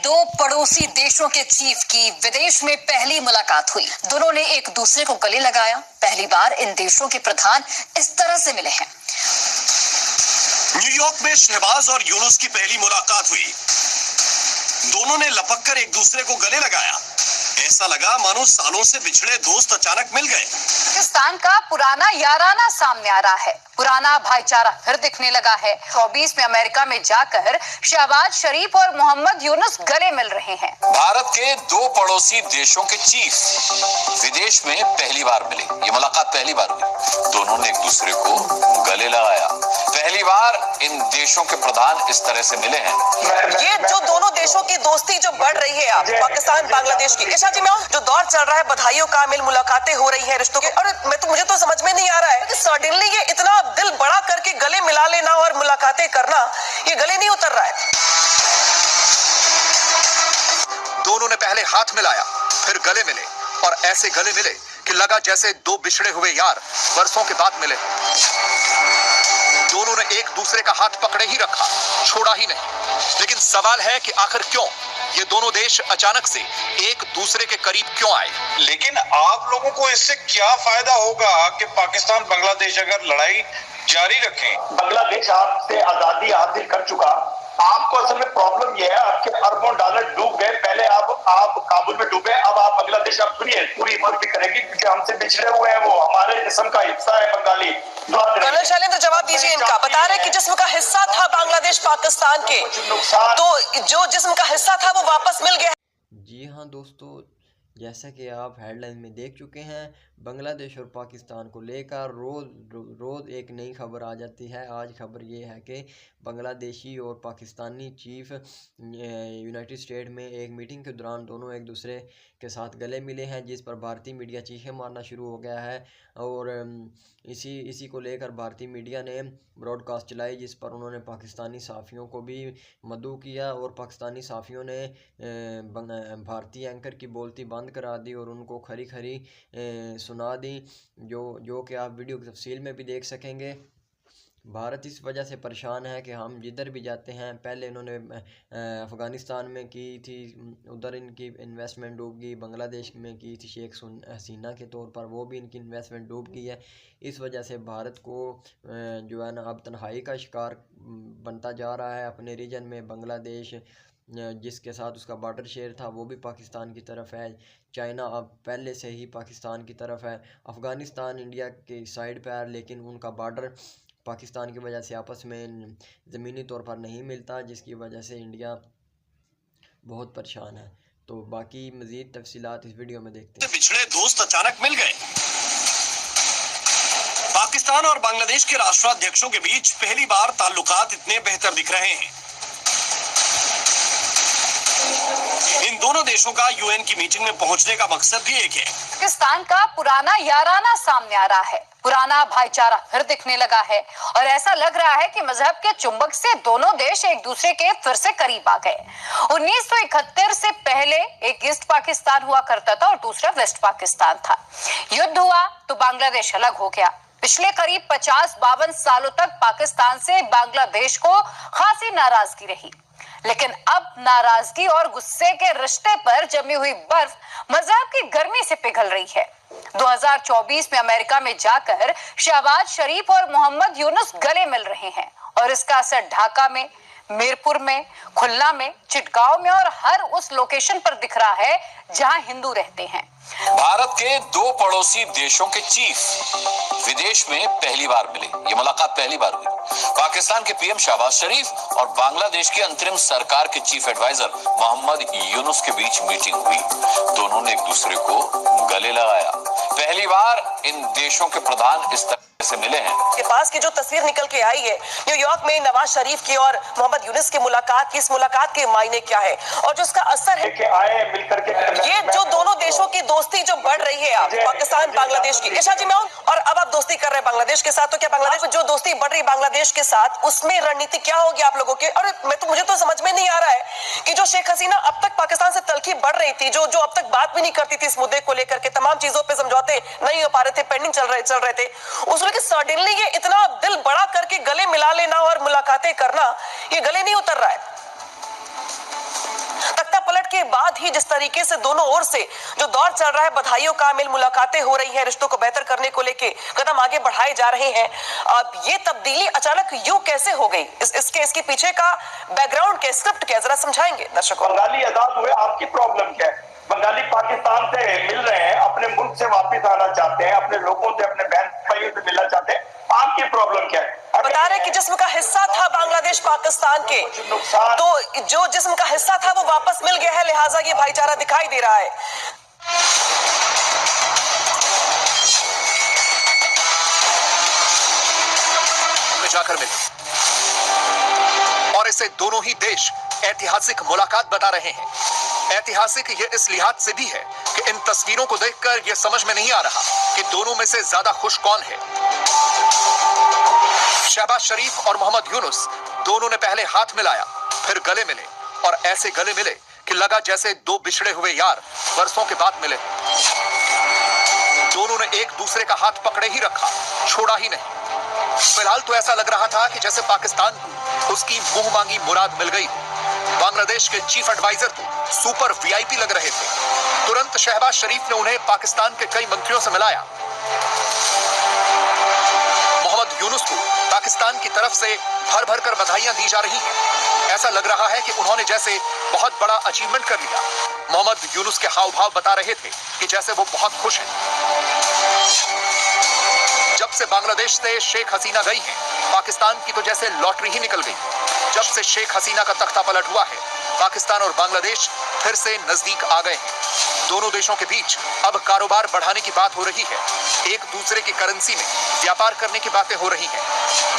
दो पड़ोसी देशों के चीफ की विदेश में पहली मुलाकात हुई। दोनों ने एक दूसरे को गले लगाया। पहली बार इन देशों के प्रधान इस तरह से मिले हैं। न्यूयॉर्क में शहबाज और यूनुस की पहली मुलाकात हुई। दोनों ने लपक कर एक दूसरे को गले लगाया। ऐसा लगा मानो सालों से बिछड़े दोस्त अचानक मिल गए। पाकिस्तान का पुराना याराना सामने आ रहा है। पुराना भाईचारा फिर दिखने लगा है। 24 में अमेरिका में जाकर शहबाज शरीफ और मोहम्मद यूनुस गले मिल रहे हैं। भारत के दो पड़ोसी देशों के चीफ विदेश में पहली बार मिले। ये मुलाकात पहली बार हुई। दोनों ने एक दूसरे को गले लगाया। पहली बार इन देशों के प्रधान इस तरह से मिले हैं। ये जो दोनों देशों की दोस्ती जो बढ़ रही है, आप पाकिस्तान बांग्लादेश की, ईशा जी में जो दौर चल रहा है, बधाइयों का मिल, मुलाकातें हो रही है रिश्तों के, और मुझे तो समझ में नहीं आ रहा है कि सडनली ये इतना दिल बड़ा करके गले मिला लेना और मुलाकातें करना, ये गले नहीं उतर रहा है। दोनों ने पहले हाथ मिलाया, फिर गले मिले, और ऐसे गले मिले कि लगा जैसे दो बिछड़े हुए यार वर्षों के बाद मिले। दोनों ने एक दूसरे का हाथ पकड़े ही रखा, छोड़ा ही नहीं। लेकिन सवाल है कि आखिर क्यों ये दोनों देश अचानक से एक दूसरे के करीब क्यों आए? लेकिन आप लोगों को इससे क्या फायदा होगा कि पाकिस्तान बांग्लादेश अगर लड़ाई जारी रखें? बांग्लादेश आपसे आजादी हासिल कर चुका। आपको असल में प्रॉब्लम यह है, आपके अरबों डॉलर डूब गए। पहले आप काबुल में डूबे, अब आप बांग्लादेश आप फ्री है, पूरी मर्जी करेगी क्योंकि हमसे बिछड़े हुए हैं। वो हमारे जिस्म का हिस्सा है बंगाली। कर्नल शैलेंद्र जवाब दीजिए इनका। बता रहे कि जिस्म का हिस्सा था बांग्लादेश पाकिस्तान के, तो जो जिस्म का हिस्सा था वो वापस मिल गया। जी हाँ दोस्तों, जैसा कि आप हेडलाइन में देख चुके हैं, बांग्लादेश और पाकिस्तान को लेकर रोज़ एक नई खबर आ जाती है। आज खबर ये है कि बांग्लादेशी और पाकिस्तानी चीफ यूनाइटेड स्टेट में एक मीटिंग के दौरान दोनों एक दूसरे के साथ गले मिले हैं, जिस पर भारतीय मीडिया चीखें मारना शुरू हो गया है। और इसी को लेकर भारतीय मीडिया ने ब्रॉडकास्ट चलाई, जिस पर उन्होंने पाकिस्तानी सहाफ़ियों को भी मदऊ किया, और पाकिस्तानी सहाफ़ियों ने भारतीय एंकर की बोलती बंद करा दी और उनको खरी खरी सुना दी, जो कि आप वीडियो की तफसील में भी देख सकेंगे। भारत इस वजह से परेशान है कि हम जिधर भी जाते हैं, पहले इन्होंने अफ़गानिस्तान में की थी, उधर इनकी इन्वेस्टमेंट डूब गई। बांग्लादेश में की थी शेख हसीना के तौर पर, वो भी इनकी इन्वेस्टमेंट डूब गई है। इस वजह से भारत को जो है ना अब तन्हाई का शिकार बनता जा रहा है अपने रीजन में। बांग्लादेश जिसके साथ उसका बॉर्डर शेयर था वो भी पाकिस्तान की तरफ है। चाइना अब पहले से ही पाकिस्तान की तरफ है। अफ़गानिस्तान इंडिया के साइड पर है, लेकिन उनका बॉर्डर पाकिस्तान की वजह से आपस में ज़मीनी तौर पर नहीं मिलता, जिसकी वजह से इंडिया बहुत परेशान है। तो बाकी मज़ीद तफसीलात इस वीडियो में देखते हैं। बिछड़े दोस्त अचानक मिल गए। पाकिस्तान और बांग्लादेश के राष्ट्राध्यक्षों के बीच पहली बार ताल्लुकात इतने बेहतर दिख रहे हैं। इन दोनों देशों का यूएन की मीटिंग में पहुंचने का मकसद भी एक है। पाकिस्तान का पुराना याराना सामने आ रहा है। पुराना भाईचारा फिर दिखने लगा है, और ऐसा लग रहा है कि मजहब के चुंबक से दोनों देश एक दूसरे के फिर से करीब आ गए। 1971 से पहले एक ईस्ट पाकिस्तान हुआ करता था और दूसरा वेस्ट पाकिस्तान था। युद्ध हुआ तो बांग्लादेश अलग हो गया। पिछले करीब 50-52 सालों तक पाकिस्तान से बांग्लादेश को खासी नाराजगी रही, लेकिन अब नाराजगी और गुस्से के रिश्ते पर जमी हुई बर्फ मजहब की गर्मी से पिघल रही है। 2024 में अमेरिका में जाकर शहबाज शरीफ और मोहम्मद यूनुस गले मिल रहे हैं, और इसका असर ढाका में, मीरपुर में, खुलना में, चिटगांव में और हर उस लोकेशन पर दिख रहा है जहां हिंदू रहते हैं। भारत के दो पड़ोसी देशों के चीफ विदेश में पहली बार मिले। ये मुलाकात पहली बार हुई। पाकिस्तान के पीएम शहबाज शरीफ और बांग्लादेश के अंतरिम सरकार के चीफ एडवाइजर मोहम्मद यूनुस के बीच मीटिंग हुई। दोनों ने एक दूसरे को गले लगाया। पहली बार इन देशों के प्रधान इस तरह से मिले हैं। के पास की जो तस्वीर निकल के आई है न्यूयॉर्क में नवाज शरीफ की और मोहम्मद यूनुस की मुलाकात की, इस मुलाकात के मायने क्या है और जो उसका असर है कि आए मिलकर के, ये जो दोनों देशों की दोस्ती जो बढ़ रही है, आप पाकिस्तान बांग्लादेश की, ईशा जी में और अब आप दोस्ती कर रहे हैं बांग्लादेश के साथ, तो क्या बांग्लादेश में जो दोस्ती बढ़ रही है बांग्लादेश के साथ, उसमें रणनीति क्या होगी आप लोगों की? और मुझे तो समझ में नहीं आ रहा है कि जो शेख हसीना अब तक पाकिस्तान से तलखी बढ़ रही थी, जो अब तक बात भी नहीं करती थी इस मुद्दे को लेकर के, तमाम चीजों पे समझौते नहीं हो पा रहे थे, पेंडिंग चल रहे थे, उसमें सडनली ये इतना दिल बड़ा करके गले मिला लेना और मुलाकातें करना, ये गले नहीं उतर रहा है। तख्ता के बाद ही जिस तरीके से दोनों ओर से जो दौर चल रहा है, बधाइयों का मिल, मुलाकातें हो रही हैं, रिश्तों को बेहतर करने को लेके कदम आगे बढ़ाए जा रहे हैं, अब ये तब्दीली अचानक यूं कैसे हो गई? इसके पीछे का बैकग्राउंड क्या, स्क्रिप्ट क्या, जरा समझाएंगे दर्शकों। बंगाली आजाद हुए, आपकी प्रॉब्लम क्या है? बंगाली पाकिस्तान से मिल रहे हैं, अपने मुल्क से वापस आना चाहते हैं, अपने लोगों से, अपने बहन भाइयों से मिलना चाहते हैं, आपकी प्रॉब्लम क्या है? बता रहे कि जिस्म का हिस्सा था बांग्लादेश पाकिस्तान के, तो जो जिस्म का हिस्सा था वो वापस मिल गया है, लिहाजा ये भाईचारा दिखाई दे रहा है। जाकर मिले और इसे दोनों ही देश ऐतिहासिक मुलाकात बता रहे हैं। ऐतिहासिक ये इस लिहाज से भी है कि इन तस्वीरों को देखकर यह समझ में नहीं आ रहा कि दोनों में से ज्यादा खुश कौन है। शहबाज शरीफ और मोहम्मद यूनुस दोनों ने पहले हाथ मिलाया, फिर गले मिले और ऐसे गले मिले कि लगा जैसे दो बिछड़े हुए यार वर्षों के बाद मिले। दोनों ने एक दूसरे का हाथ पकड़े ही रखा, छोड़ा ही नहीं। फिलहाल तो ऐसा लग रहा था कि जैसे पाकिस्तान को उसकी मुंह मांगी मुराद मिल गई। बांग्लादेश के चीफ एडवाइजर तो सुपर वीआईपी लग रहे थे। तुरंत शहबाज शरीफ ने उन्हें पाकिस्तान के कई मंत्रियों से मिलाया। मोहम्मद यूनुस को पाकिस्तान की तरफ से भर भर कर बधाइयां दी जा रही हैं। ऐसा लग रहा है कि उन्होंने जैसे बहुत बड़ा अचीवमेंट कर लिया। मोहम्मद यूनुस के हाव भाव बता रहे थे कि जैसे वो बहुत खुश हैं। जब से बांग्लादेश से शेख हसीना गई हैं, पाकिस्तान की तो जैसे लॉटरी ही निकल गई। जब से शेख हसीना का तख्ता पलट हुआ है, पाकिस्तान और बांग्लादेश फिर से नजदीक आ गए हैं। दोनों देशों के बीच अब कारोबार बढ़ाने की बात हो रही है। एक दूसरे की करेंसी में व्यापार करने की बातें हो रही हैं।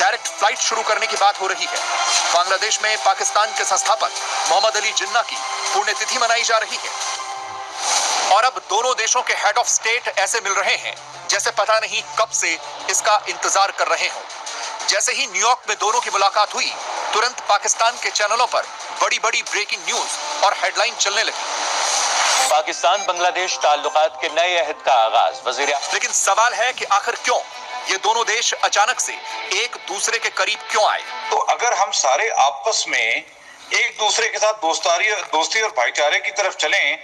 डायरेक्ट फ्लाइट शुरू करने की बात हो रही है। बांग्लादेश में पाकिस्तान के संस्थापक मोहम्मद अली जिन्ना की पुण्यतिथि मनाई जा रही है। और अब दोनों देशों के हेड ऑफ स्टेट ऐसे मिल रहे हैं जैसे पता नहीं कब से इसका इंतजार कर रहे हों। जैसे ही न्यूयॉर्क में दोनों की मुलाकात हुई, तुरंत पाकिस्तान के चैनलों पर बड़ी बड़ी ब्रेकिंग न्यूज और हेडलाइन चलने लगी। पाकिस्तान बांग्लादेश ताल्लुकात के नए अहद का आगाज। लेकिन सवाल है कि आखिर क्यों ये दोनों देश अचानक से एक दूसरे के करीब क्यों आए? तो अगर हम सारे आपस में एक दूसरे के साथ दोस्ती और भाईचारे की तरफ चलें,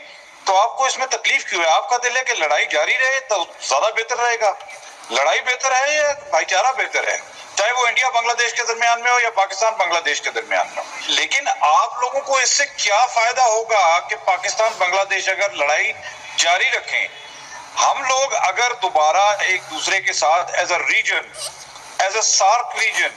तो आपको इसमें तकलीफ क्यों है? आपका दिल है कि लड़ाई जारी रहे तो ज्यादा बेहतर रहेगा। लड़ाई बेहतर है या भाईचारा बेहतर है? चाहे वो इंडिया बांग्लादेश के दरमियान में हो या पाकिस्तान बांग्लादेश के दरमियान में हो। लेकिन आप लोगों को इससे क्या फायदा होगा कि पाकिस्तान बांग्लादेश अगर लड़ाई जारी रखें? हम लोग अगर दोबारा एक दूसरे के साथ as a region, as a SAARC region,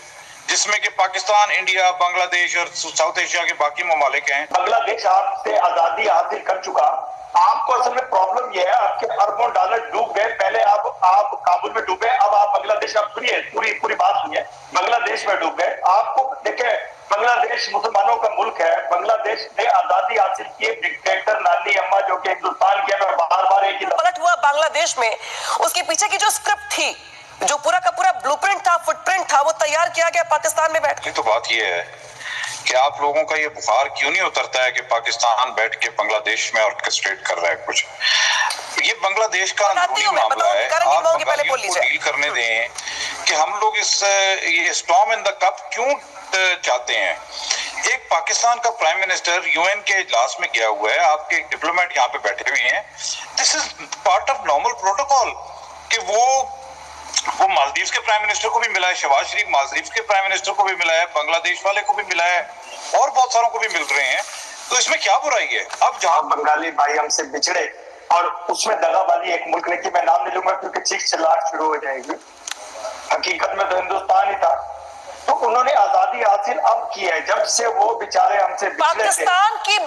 जिसमें कि पाकिस्तान, इंडिया, बांग्लादेश और साउथ एशिया के बाकी ममालिक हैं। बांग्लादेश आपसे आजादी हासिल कर चुका। आपको असल में प्रॉब्लम यह है, आपके अरबों डॉलर डूब गए। पहले आप काबुल में डूबे, अब आप बांग्लादेश, आप सुनिए पूरी बात सुनिए, बांग्लादेश में डूब गए। आपको देखे, बांग्लादेश मुसलमानों का मुल्क है। बांग्लादेश ने आजादी हासिल की, डिक्टेटर नानी अम्मा जो कि हिंदुस्तान के बार एक ही पलट हुआ बांग्लादेश में, उसके पीछे की जो स्क्रिप्ट थी, जो पूरा का पूरा ब्लूप्रिंट था, फुटप्रिंट था, वो तैयार किया गया पाकिस्तान में बैठ के। तो बात ये है कि आप लोगों का ये बुखार क्यों नहीं उतरता है कि पाकिस्तान बैठ के बांग्लादेश में ऑर्केस्ट्रेट कर रहा है कुछ। ये बांग्लादेश का अंदरूनी मामला है। आप बंगालियों को डील करने दें कि हम लोग ये स्टॉर्म इन द कप क्यों चाहते हैं। एक पाकिस्तान का प्राइम मिनिस्टर यूएन के इजलास में गया हुआ है, आपके डिप्लोमेट यहाँ पे बैठे हुए हैं। This is part of normal protocol कि वो मालदीव के प्राइम मिनिस्टर को भी मिला है, शहबाज शरीफ मालदीव के प्राइम मिनिस्टर को भी मिला है, बांग्लादेश वाले को भी मिला है और बहुत सारों को भी मिल रहे हैं। तो इसमें क्या बुराई है? अब जहां बंगाली भाई हमसे बिछड़े और उसमें दगाबाजी एक मुल्क ने की, मैं नाम नहीं लूंगा क्योंकि चीख चिल्लाहट शुरू हो जाएगी। हकीकत में तो हिंदुस्तान ही था। तो उन्होंने आजादी हासिल अब की है, जब से वो बेचारे हमसे बिछड़े थे।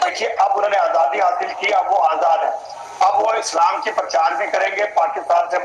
देखिए, अब उन्होंने आजादी हासिल की, अब वो आजाद है। अब वो इस्लाम की प्रचार भी करेंगे, पाकिस्तान से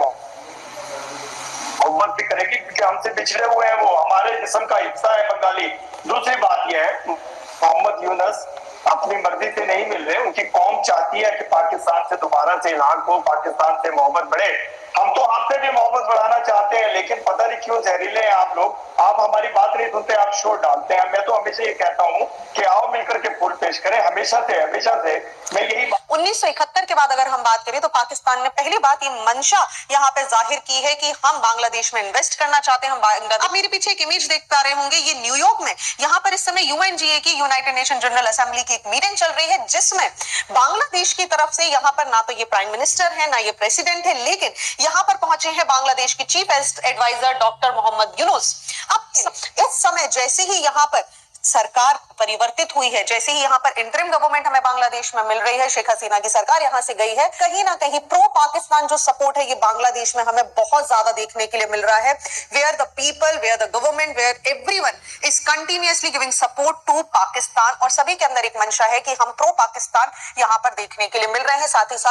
मोहब्बत भी करेगी, क्योंकि हमसे बिछड़े हुए हैं, वो हमारे जिस्म का हिस्सा है बंगाली। दूसरी बात यह है, मोहम्मद यूनुस अपनी मर्जी से नहीं मिल रहे, उनकी कौम चाहती है कि पाकिस्तान से दोबारा से इलाक हो, पाकिस्तान से मोहब्बत बढ़े। हम तो आपसे भी मोहब्बत बढ़ाना चाहते हैं, लेकिन पता नहीं क्यों जहरीले हैं आप लोग। आप हमारी बात नहीं सुनते, आप शोर डालते हैं। मैं तो हमेशा ये कहता हूँ कि आओ मिलकर के फूल पेश करें, हमेशा से मैं यही बात 1971 के बाद अगर हम बात करें तो पाकिस्तान ने पहली बात ये मंशा यहाँ पे जाहिर की है कि हम बांग्लादेश में इन्वेस्ट करना चाहते हैं। हम बांग्लादेश, आप मेरे पीछे एक इमेज देख पा रहे होंगे, ये न्यूयॉर्क में यहाँ पर इस समय यूएनजीए की, यूनाइटेड नेशन जनरल असेंबली की एक मीटिंग चल रही है, जिसमें बांग्लादेश की तरफ से यहाँ पर ना तो ये प्राइम मिनिस्टर है ना ये प्रेसिडेंट है, लेकिन यहाँ पर पहुंचे हैं बांग्लादेश के chief adviser doctor Mohammad Yunus. अब इस समय जैसे ही यहाँ पर सरकार परिवर्तित हुई है, जैसे ही यहाँ पर इंटरिम गवर्नमेंट हमें बांग्लादेश में मिल रही है, शेख हसीना की सरकार यहाँ से गई है, कहीं ना कहीं प्रो पाकिस्तान जो सपोर्ट है ये बांग्लादेश में हमें बहुत ज्यादा देखने के लिए मिल रहा है। Where the people, where the government, where everyone is continuously giving support to Pakistan, और सभी के अंदर एक मंशा है कि हम प्रो पाकिस्तान यहाँ पर देखने के लिए मिल रहे हैं। साथ ही साथ